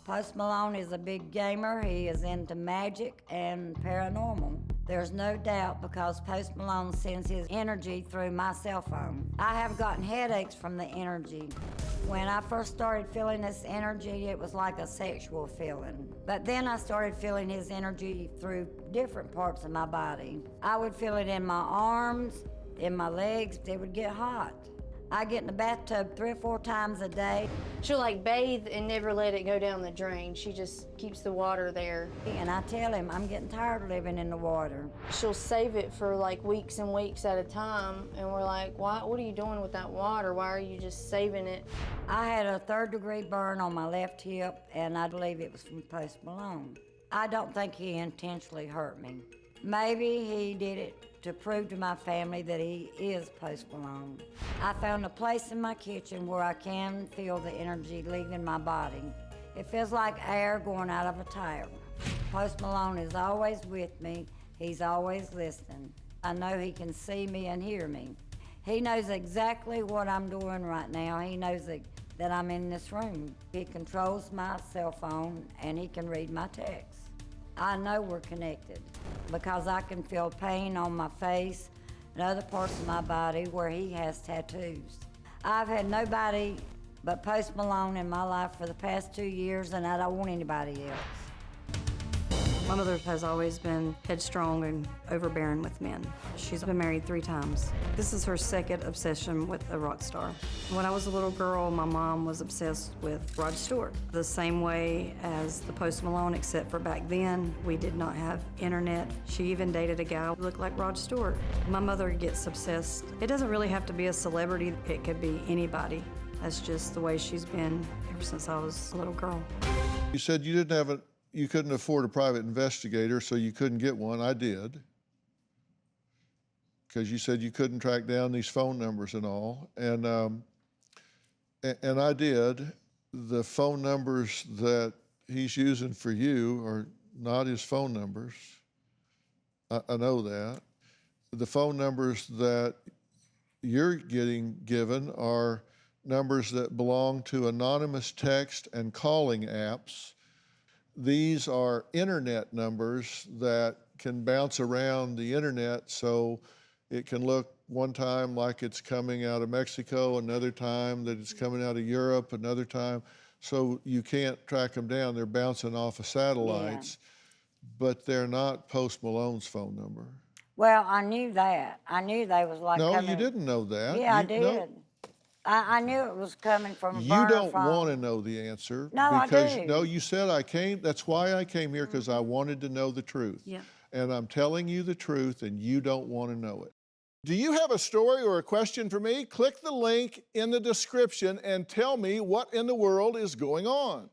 Post Malone is a big gamer. He is into magic and paranormal. There's no doubt because Post Malone sends his energy through my cell phone. I have gotten headaches from the energy. When I first started feeling this energy, it was like a sexual feeling. But then I started feeling his energy through different parts of my body. I would feel it in my arms, in my legs. They would get hot. I get in the bathtub 3 or 4 times a day. She'll like bathe and never let it go down the drain. She just keeps the water there. And I tell him I'm getting tired of living in the water. She'll save it for like weeks and weeks at a time, and we're like, what are you doing with that water? Why are you just saving it? I had a 3rd-degree burn on my left hip, and I believe it was from Post Malone. I don't think he intentionally hurt me. Maybe he did it to prove to my family that he is Post Malone. I found a place in my kitchen where I can feel the energy leaving my body. It feels like air going out of a tire. Post Malone is always with me. He's always listening. I know he can see me and hear me. He knows exactly what I'm doing right now. He knows that I'm in this room. He controls my cell phone and he can read my texts. I know we're connected because I can feel pain on my face and other parts of my body where he has tattoos. I've had nobody but Post Malone in my life for the past 2 years, and I don't want anybody else. My mother has always been headstrong and overbearing with men. She's been married 3 times. This is her 2nd obsession with a rock star. When I was a little girl, my mom was obsessed with Rod Stewart, the same way as the Post Malone, except for back then, we did not have internet. She even dated a guy who looked like Rod Stewart. My mother gets obsessed. It doesn't really have to be a celebrity. It could be anybody. That's just the way she's been ever since I was a little girl. You said you couldn't afford a private investigator, so you couldn't get one. I did. Because you said you couldn't track down these phone numbers and all. And I did. The phone numbers that he's using for you are not his phone numbers. I know that. The phone numbers that you're getting given are numbers that belong to anonymous text and calling apps. These are internet numbers that can bounce around the internet, so it can look one time like it's coming out of Mexico, another time that it's coming out of Europe, another time. So you can't track them down. They're bouncing off of satellites, but they're not Post Malone's phone number. Well, I knew that. I knew they was like No, coming. you didn't know that. Yeah, I did. No. I knew it was coming from a You burner don't phone. want to know the answer. No, I because, do. No, you said I came. That's why I came here, because I wanted to know the truth. Yeah. And I'm telling you the truth, and you don't want to know it. Do you have a story or a question for me? Click the link in the description and tell me what in the world is going on.